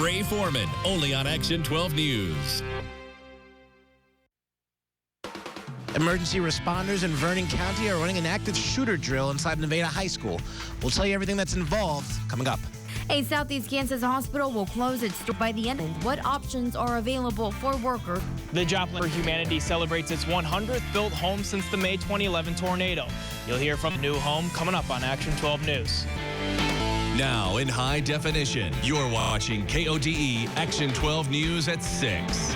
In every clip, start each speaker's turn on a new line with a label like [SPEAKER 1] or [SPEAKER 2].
[SPEAKER 1] Ray Foreman, only on Action 12 News.
[SPEAKER 2] Emergency responders in Vernon County are running an active shooter drill inside Nevada High School. We'll tell you everything that's involved coming up.
[SPEAKER 3] A Southeast Kansas hospital will close its doors by the end. What options are available for workers?
[SPEAKER 4] The Joplin for Humanity celebrates its 100th built home since the May 2011 tornado. You'll hear from the new home coming up on Action 12 News.
[SPEAKER 1] Now in high definition, you're watching KODE Action 12 News at 6.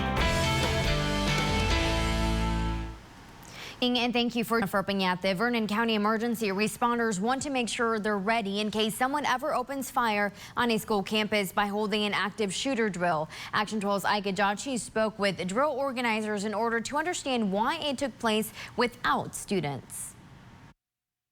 [SPEAKER 3] And thank you for affirming at the Vernon County emergency responders want to make sure they're ready in case someone ever opens fire on a school campus by holding an active shooter drill. Action 12's Ike Jachi spoke with drill organizers in order to understand why it took place without students.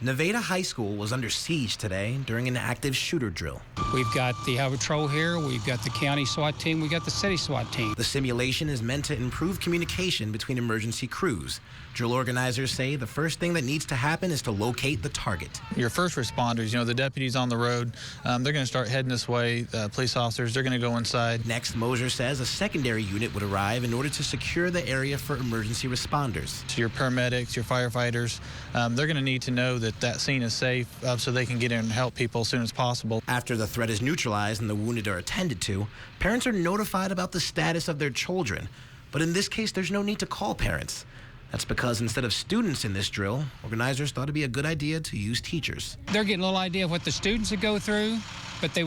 [SPEAKER 2] Nevada High School was under siege today during an active shooter drill.
[SPEAKER 5] We've got the Highway Patrol here, we've got the county SWAT team, we've got the city SWAT team.
[SPEAKER 2] The simulation is meant to improve communication between emergency crews. Drill organizers say the first thing that needs to happen is to locate the target.
[SPEAKER 6] Your first responders, the deputies on the road, they're going to start heading this way. Police officers, they're going to go inside.
[SPEAKER 2] Next, Moser says a secondary unit would arrive in order to secure the area for emergency responders.
[SPEAKER 6] To your paramedics, your firefighters, they're going to need to know that that scene is safe so they can get in and help people as soon as possible.
[SPEAKER 2] After the threat is neutralized and the wounded are attended to, parents are notified about the status of their children. But in this case, there's no need to call parents. That's because instead of students in this drill, organizers thought it'd be a good idea to use teachers.
[SPEAKER 5] They're getting a little idea of what the students would go through, but they're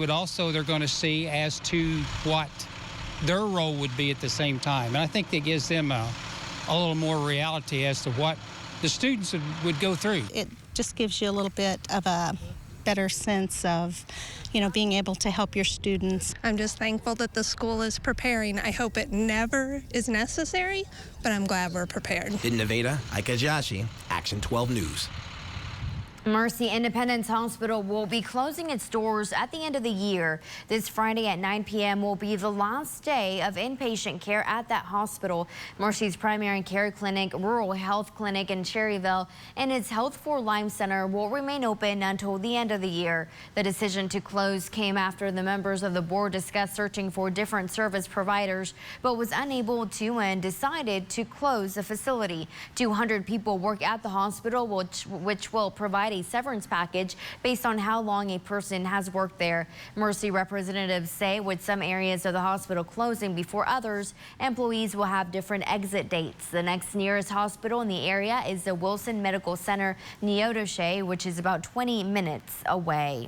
[SPEAKER 5] going to see as to what their role would be at the same time. And I think that gives them a little more reality as to what the students would go through.
[SPEAKER 7] It just gives you a little bit of a better sense of, being able to help your students.
[SPEAKER 8] I'm just thankful that the school is preparing. I hope it never is necessary, but I'm glad we're prepared.
[SPEAKER 2] In Nevada, Ike Jachi, Action 12 News.
[SPEAKER 3] Mercy Independence Hospital will be closing its doors at the end of the year. This Friday at 9 p.m. will be the last day of inpatient care at that hospital. Mercy's primary care clinic, rural health clinic in Cherryville, and its Health for Lyme Center will remain open until the end of the year. The decision to close came after the members of the board discussed searching for different service providers, but was unable to and decided to close the facility. 200 people work at the hospital, which will provide a severance package based on how long a person has worked there. Mercy representatives say with some areas of the hospital closing before others, employees will have different exit dates. The next nearest hospital in the area is the Wilson Medical Center, Neodoshe, which is about 20 minutes away.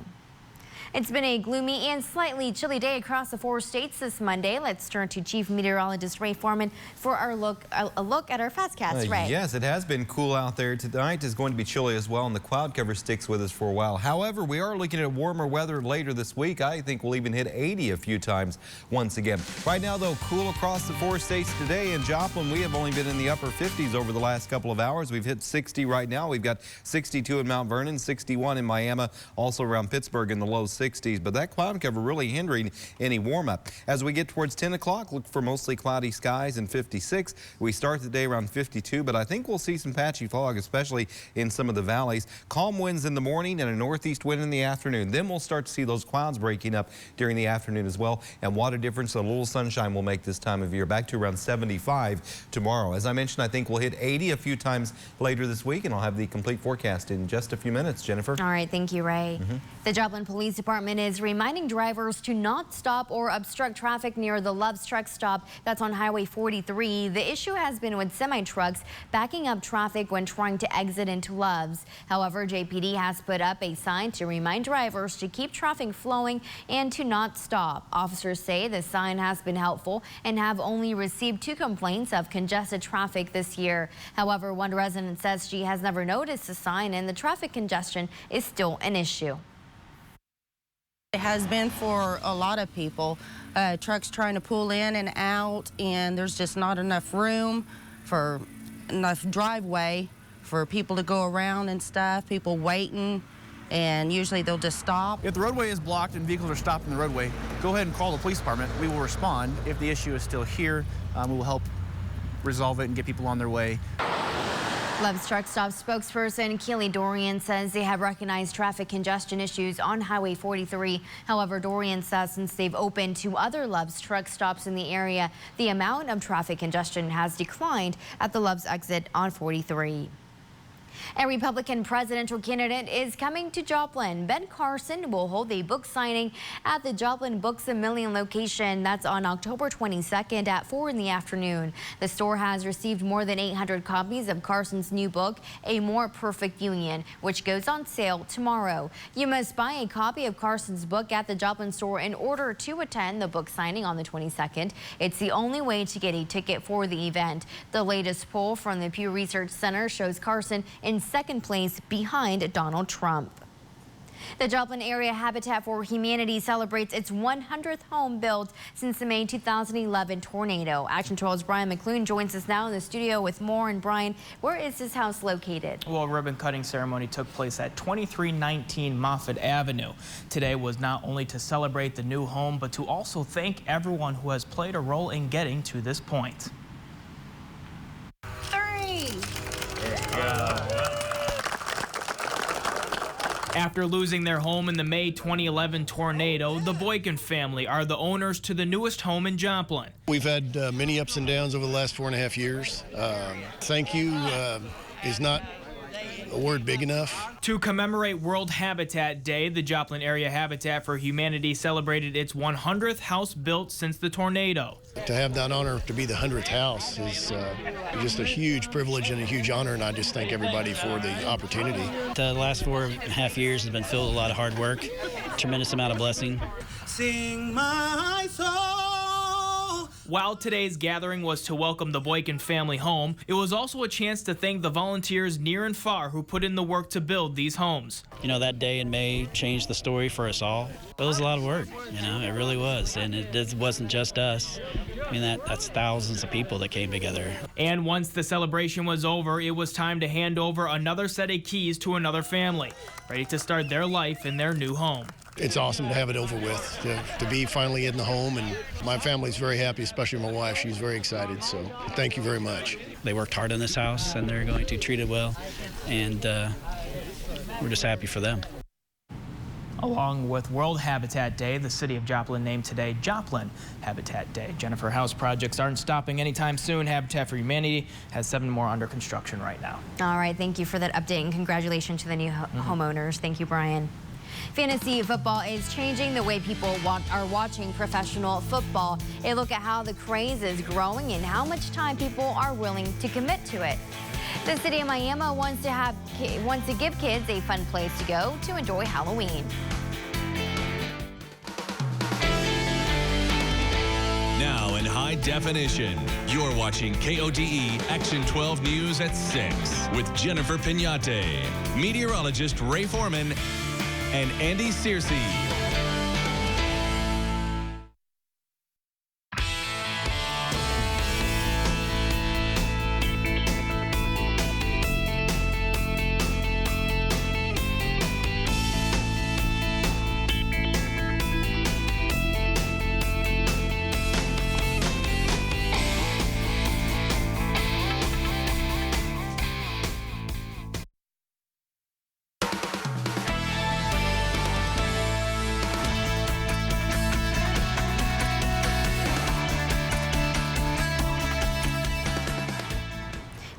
[SPEAKER 3] It's been a gloomy and slightly chilly day across the 4 states this Monday. Let's turn to Chief Meteorologist Ray Foreman for a look at our Fastcast. Ray.
[SPEAKER 9] Yes, it has been cool out there. Tonight is going to be chilly as well, and the cloud cover sticks with us for a while. However, we are looking at warmer weather later this week. I think we'll even hit 80 a few times once again. Right now, though, cool across the 4 states today. In Joplin, we have only been in the upper 50s over the last couple of hours. We've hit 60 right now. We've got 62 in Mount Vernon, 61 in Miami, also around Pittsburgh in the low 60s, but that cloud cover really hindering any warm-up. As we get towards 10 o'clock, look for mostly cloudy skies and 56. We start the day around 52, but I think we'll see some patchy fog, especially in some of the valleys. Calm winds in the morning and a northeast wind in the afternoon. Then we'll start to see those clouds breaking up during the afternoon as well, and what a difference a little sunshine will make this time of year. Back to around 75 tomorrow. As I mentioned, I think we'll hit 80 a few times later this week, and I'll have the complete forecast in just a few minutes. Jennifer?
[SPEAKER 3] All right, thank you, Ray. The Joplin Police Department is reminding drivers to not stop or obstruct traffic near the Love's truck stop that's on Highway 43. The issue has been with semi-trucks backing up traffic when trying to exit into Love's. However, JPD has put up a sign to remind drivers to keep traffic flowing and to not stop. Officers say the sign has been helpful and have only received 2 complaints of congested traffic this year. However, one resident says she has never noticed the sign and the traffic congestion is still an issue.
[SPEAKER 7] It has been for a lot of people. Trucks trying to pull in and out, and there's just not enough room for enough driveway for people to go around and stuff, people waiting, and usually they'll just stop.
[SPEAKER 4] If the roadway is blocked and vehicles are stopped in the roadway, go ahead and call the police department. We will respond. If the issue is still here, we will help resolve it and get people on their way.
[SPEAKER 3] Love's Truck Stop spokesperson Keely Dorian says they have recognized traffic congestion issues on Highway 43. However, Dorian says since they've opened 2 other Love's Truck Stops in the area, the amount of traffic congestion has declined at the Love's exit on 43. A Republican presidential candidate is coming to Joplin. Ben Carson will hold a book signing at the Joplin Books A Million location. That's on October 22nd at 4 in the afternoon. The store has received more than 800 copies of Carson's new book, A More Perfect Union, which goes on sale tomorrow. You must buy a copy of Carson's book at the Joplin store in order to attend the book signing on the 22nd. It's the only way to get a ticket for the event. The latest poll from the Pew Research Center shows Carson in second place behind Donald Trump. The Joplin Area Habitat for Humanity celebrates its 100th home built since the May 2011 tornado. Action 12's Brian McClune joins us now in the studio with more. And Brian, where is this house located?
[SPEAKER 4] Well, a ribbon cutting ceremony took place at 2319 Moffett Avenue. Today was not only to celebrate the new home, but to also thank everyone who has played a role in getting to this point.
[SPEAKER 3] 3.
[SPEAKER 4] After losing their home in the May 2011 tornado, the Boykin family are the owners to the newest home in Joplin.
[SPEAKER 10] We've had many ups and downs over the last 4.5 years. Thank you is not a word big enough.
[SPEAKER 4] To commemorate World Habitat Day, the Joplin Area Habitat for Humanity celebrated its 100th house built since the tornado.
[SPEAKER 10] To have that honor to be the 100th house is just a huge privilege and a huge honor, and I just thank everybody for the opportunity.
[SPEAKER 11] The last 4.5 years has been filled with a lot of hard work, tremendous amount of blessing.
[SPEAKER 12] Sing my soul.
[SPEAKER 4] While today's gathering was to welcome the Boykin family home, it was also a chance to thank the volunteers near and far who put in the work to build these homes.
[SPEAKER 11] You know, that day in May changed the story for us all. It was a lot of work, you know, it really was. And it wasn't just us. I mean, that's thousands of people that came together.
[SPEAKER 4] And once the celebration was over, it was time to hand over another set of keys to another family, ready to start their life in their new home.
[SPEAKER 10] It's awesome to have it over with, to be finally in the home, and my family's very happy, especially my wife. She's very excited, so thank you very much.
[SPEAKER 11] They worked hard on this house, and they're going to treat it well, and we're just happy for them.
[SPEAKER 4] Along with World Habitat Day, the city of Joplin named today Joplin Habitat Day. Jennifer, house projects aren't stopping anytime soon. Habitat for Humanity has 7 more under construction right now.
[SPEAKER 3] All right, thank you for that update, and congratulations to the new homeowners. Thank you, Brian. Fantasy football is changing the way people are watching professional football. A look at how the craze is growing and how much time people are willing to commit to it. The city of Miami wants to give kids a fun place to go to enjoy Halloween.
[SPEAKER 1] Now in high definition, you're watching KODE Action 12 News at 6 with Jennifer Pignate, meteorologist Ray Foreman, and Andy Searcy.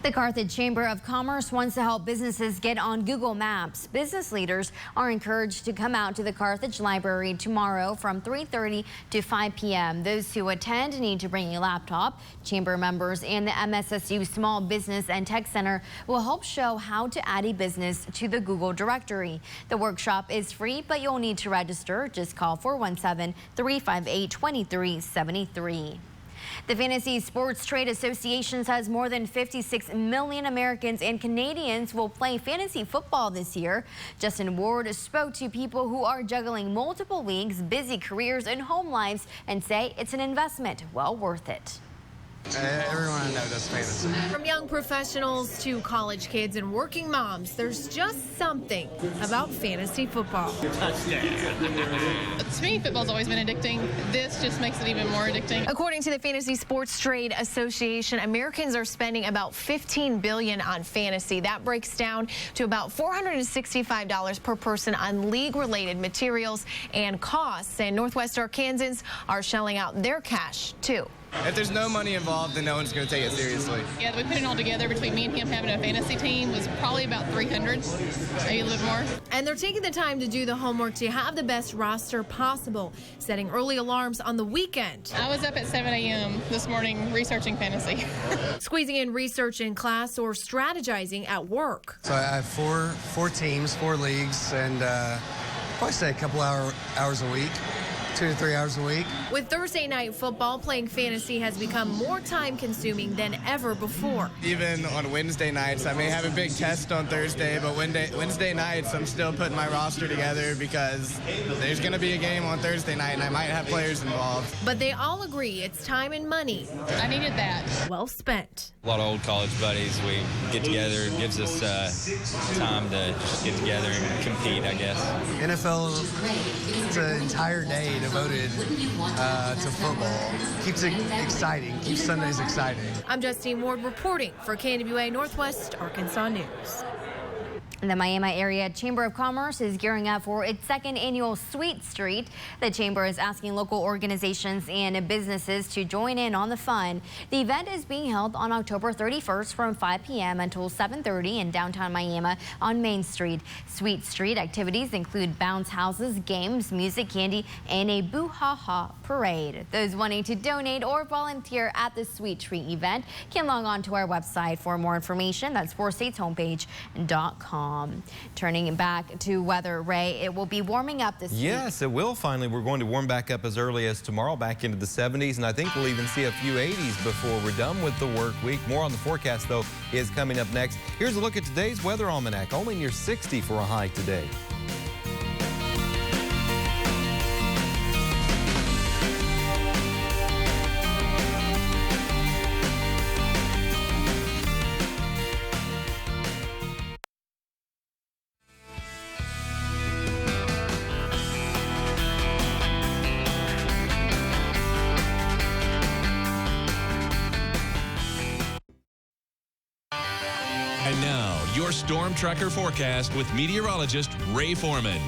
[SPEAKER 3] The Carthage Chamber of Commerce wants to help businesses get on Google Maps. Business leaders are encouraged to come out to the Carthage Library tomorrow from 3:30 to 5 p.m. Those who attend need to bring a laptop. Chamber members and the MSSU Small Business and Tech Center will help show how to add a business to the Google directory. The workshop is free, but you'll need to register. Just call 417-358-2373. The Fantasy Sports Trade Association says more than 56 million Americans and Canadians will play fantasy football this year. Justin Ward spoke to people who are juggling multiple leagues, busy careers, and home lives and say it's an investment well worth it.
[SPEAKER 13] Everyone I know does fantasy.
[SPEAKER 14] From young professionals to college kids and working moms, there's just something about fantasy football.
[SPEAKER 15] To me, football's always been addicting. This just makes it even more addicting.
[SPEAKER 14] According to the Fantasy Sports Trade Association, Americans are spending about $15 billion on fantasy. That breaks down to about $465 per person on league-related materials and costs. And Northwest Arkansans are shelling out their cash, too.
[SPEAKER 13] If there's no money involved, then no one's going to take it seriously.
[SPEAKER 15] Yeah, we put it all together between me and him having a fantasy team was probably about 300, maybe a little bit more.
[SPEAKER 14] And they're taking the time to do the homework to have the best roster possible, setting early alarms on the weekend.
[SPEAKER 15] I was up at 7 a.m. this morning researching fantasy.
[SPEAKER 14] Squeezing in research in class or strategizing at work.
[SPEAKER 13] So I have four teams, 4 leagues, and probably say a couple hours a week. 2 to 3 hours a week.
[SPEAKER 14] With Thursday night football, playing fantasy has become more time-consuming than ever before.
[SPEAKER 13] Even on Wednesday nights, I may have a big test on Thursday, but Wednesday nights, I'm still putting my roster together because there's going to be a game on Thursday night, and I might have players involved.
[SPEAKER 14] But they all agree it's time and money.
[SPEAKER 15] I needed that.
[SPEAKER 14] Well spent.
[SPEAKER 16] A lot of old college buddies, we get together. It gives us time to just get together and compete, I guess.
[SPEAKER 13] NFL, it's an entire day devoted to football. Keeps it exciting, keeps Sundays exciting.
[SPEAKER 14] I'm Justine Ward reporting for KNWA Northwest Arkansas News.
[SPEAKER 3] The Miami Area Chamber of Commerce is gearing up for its second annual Sweet Street. The chamber is asking local organizations and businesses to join in on the fun. The event is being held on October 31st from 5 p.m. until 7:30 in downtown Miami on Main Street. Sweet Street activities include bounce houses, games, music, candy, and a boo-ha-ha parade. Those wanting to donate or volunteer at the Sweet Street event can log on to our website for more information. That's 4stateshomepage.com. Turning back to weather, Ray, it will be warming up this week.
[SPEAKER 9] Yes, it will finally. We're going to warm back up as early as tomorrow, back into the 70s, and I think we'll even see a few 80s before we're done with the work week. More on the forecast, though, is coming up next. Here's a look at today's weather almanac. Only near 60 for a high today.
[SPEAKER 1] And now, your Storm Tracker forecast with meteorologist Ray Foreman.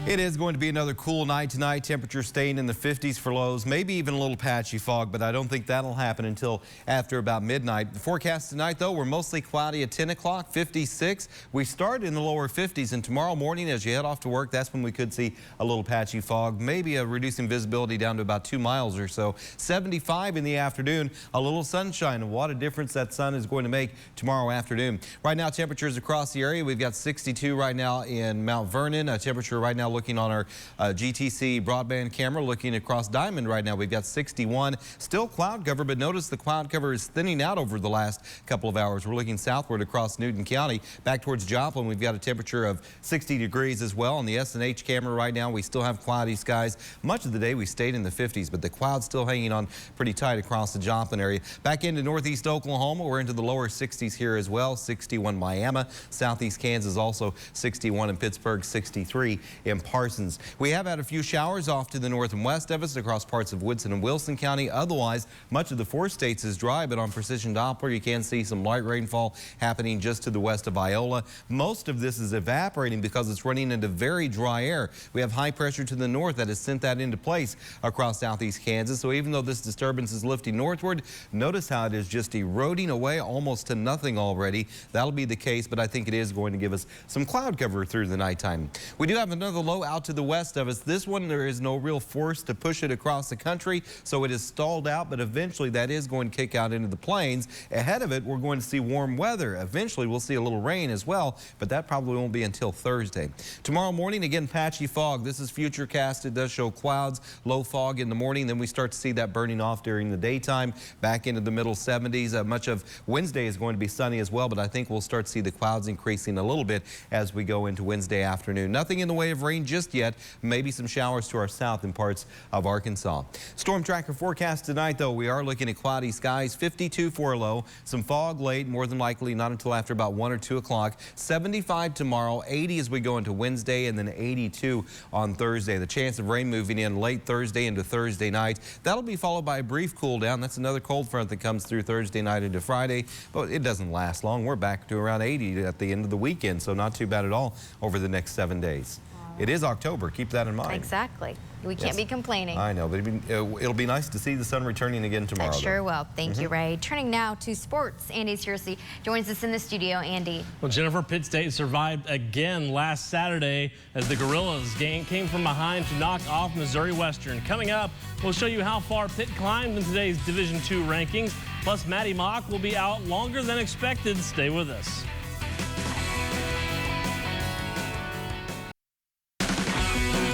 [SPEAKER 9] It is going to be another cool night tonight. Temperatures staying in the 50s for lows, maybe even a little patchy fog, but I don't think that'll happen until after about midnight. The forecast tonight, though, we're mostly cloudy at 10 o'clock, 56. We start in the lower 50s, and tomorrow morning as you head off to work, that's when we could see a little patchy fog, maybe a reducing visibility down to about 2 miles or so. 75 in the afternoon, a little sunshine, and what a difference that sun is going to make tomorrow afternoon. Right now, temperatures across the area, we've got 62 right now in Mount Vernon, a temperature right now looking on our GTC broadband camera, looking across Diamond right now, we've got 61. Still cloud cover, but notice the cloud cover is thinning out over the last couple of hours. We're looking southward across Newton County. Back towards Joplin, we've got a temperature of 60 degrees as well. On the SNH camera right now, we still have cloudy skies. Much of the day, we stayed in the 50s, but the clouds still hanging on pretty tight across the Joplin area. Back into northeast Oklahoma, we're into the lower 60s here as well. 61 Miami, southeast Kansas also 61 in Pittsburgh, 63 in Parsons. We have had a few showers off to the north and west of us across parts of Woodson and Wilson County. Otherwise, much of the 4 states is dry, but on precision Doppler, you can see some light rainfall happening just to the west of Iola. Most of this is evaporating because it's running into very dry air. We have high pressure to the north that has sent that into place across southeast Kansas. So even though this disturbance is lifting northward, notice how it is just eroding away almost to nothing already. That'll be the case, but I think it is going to give us some cloud cover through the nighttime. We do have another low out to the west of us. This one, there is no real force to push it across the country, so it is stalled out, but eventually that is going to kick out into the plains. Ahead of it, we're going to see warm weather. Eventually, we'll see a little rain as well, but that probably won't be until Thursday. Tomorrow morning, again, patchy fog. This is futurecast. It does show clouds, low fog in the morning. Then we start to see that burning off during the daytime, back into the middle 70s. Much of Wednesday is going to be sunny as well, but I think we'll start to see the clouds increasing a little bit as we go into Wednesday afternoon. Nothing in the way of rain rain just yet. Maybe some showers to our south in parts of Arkansas. Storm tracker forecast tonight, though, we are looking at cloudy skies, 52 for a low. Some fog late, more than likely not until after about 1 or 2 o'clock. 75 tomorrow, 80 as we go into Wednesday, and then 82 on Thursday. The chance of rain moving in late Thursday into Thursday night. That'll be followed by a brief cool down. That's another cold front that comes through Thursday night into Friday, but it doesn't last long. We're back to around 80 at the end of the weekend, so not too bad at all over the next 7 days. It is October. Keep that in mind.
[SPEAKER 3] Exactly. We can't be complaining.
[SPEAKER 9] I know, but it'll be nice to see the sun returning again tomorrow.
[SPEAKER 3] It sure will. Thank you, Ray. Turning now to sports. Andy Searcy joins us in the studio. Andy.
[SPEAKER 17] Well, Jennifer, Pitt State survived again last Saturday as the Gorillas came from behind to knock off Missouri Western. Coming up, we'll show you how far Pitt climbed in today's Division II rankings. Plus, Maddie Mock will be out longer than expected. Stay with us.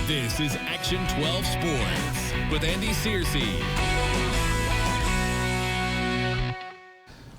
[SPEAKER 1] This is Action 12 Sports with Andy Searcy.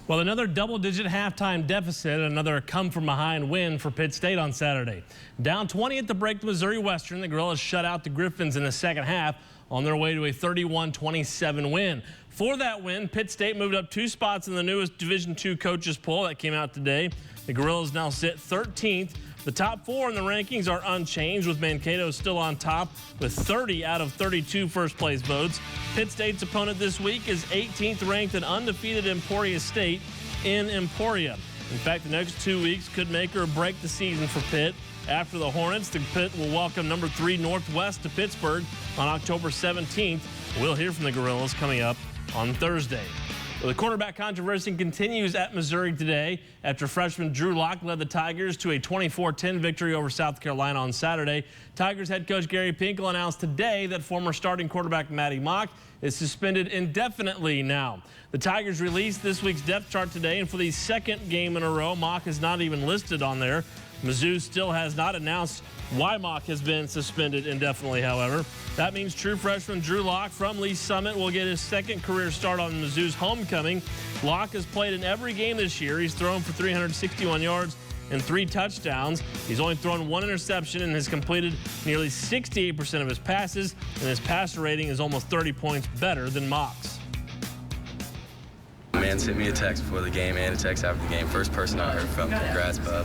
[SPEAKER 17] Well, another double-digit halftime deficit, another come-from-behind win for Pitt State on Saturday. Down 20 at the break to Missouri Western, the Gorillas shut out the Griffins in the second half on their way to a 31-27 win. For that win, Pitt State moved up 2 spots in the newest Division II coaches poll that came out today. The Gorillas now sit 13th. The top 4 in the rankings are unchanged, with Mankato still on top with 30 out of 32 first-place votes. Pitt State's opponent this week is 18th ranked and undefeated Emporia State in Emporia. In fact, the next 2 weeks could make or break the season for Pitt. After the Hornets, the Pitt will welcome number 3 Northwest to Pittsburgh on October 17th. We'll hear from the Gorillas coming up on Thursday. Well, the quarterback controversy continues at Missouri today after freshman Drew Lock led the Tigers to a 24-10 victory over South Carolina on Saturday. Tigers head coach Gary Pinkel announced today that former starting quarterback Maddie Mock is suspended indefinitely now. The Tigers released this week's depth chart today, and for the second game in a row, Mock is not even listed on there. Mizzou still has not announced why Mock has been suspended indefinitely, however. That means true freshman Drew Lock from Lee Summit will get his second career start on Mizzou's homecoming. Lock has played in every game this year. He's thrown for 361 yards and 3 touchdowns. He's only thrown 1 interception and has completed nearly 68% of his passes, and his passer rating is almost 30 points better than Mock's.
[SPEAKER 18] Man sent me a text before the game and a text after the game. First person I heard from. Congrats, bub.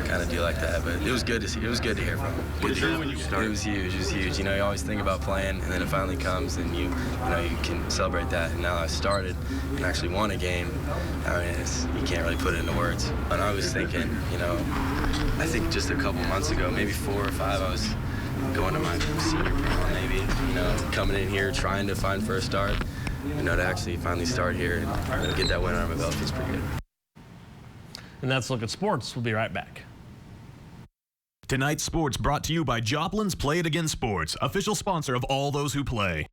[SPEAKER 18] Kind of deal like that, but it was good to see. It was good to hear from him. What did you hear when you started? It was huge. It was huge. You know, you always think about playing, and then it finally comes, and you can celebrate that. And now I started and actually won a game. I mean, you can't really put it into words. And I was thinking, you know, I think just a couple months ago, maybe 4 or 5, I was going to my senior prom, maybe. You know, coming in here trying to find first start. You know, to actually finally start here and get that win under my belt feels pretty good.
[SPEAKER 17] And that's a look at sports. We'll be right back.
[SPEAKER 19] Tonight's sports brought to you by Joplin's Play It Again Sports, official sponsor of all those who play.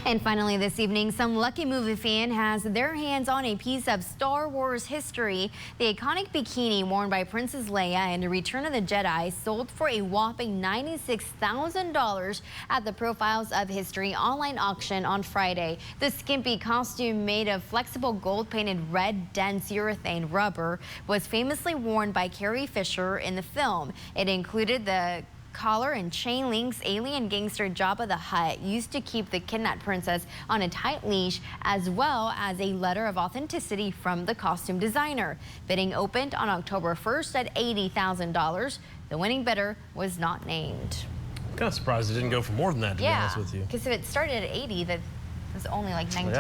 [SPEAKER 3] And finally this evening, some lucky movie fan has their hands on a piece of Star Wars history. The iconic bikini worn by Princess Leia in The Return of the Jedi sold for a whopping $96,000 at the Profiles of History online auction on Friday. The skimpy costume, made of flexible gold-painted red dense urethane rubber, was famously worn by Carrie Fisher in the film. It included the collar and chain links alien gangster Jabba the Hutt used to keep the kidnapped princess on a tight leash, as well as a letter of authenticity from the costume designer. Bidding opened on October 1st at $80,000. The winning bidder was not named.
[SPEAKER 17] I'm kind of surprised it didn't go for more than that, to be honest with you.
[SPEAKER 3] Because if it started at 80, that was only like 19.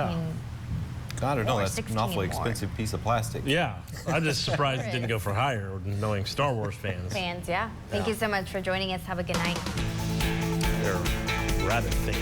[SPEAKER 9] I don't know, that's an awfully expensive piece of plastic.
[SPEAKER 17] Yeah, I'm just surprised it didn't go for higher, knowing Star Wars fans.
[SPEAKER 3] Thank you so much for joining us. Have a good night.
[SPEAKER 17] They're rabbit thing.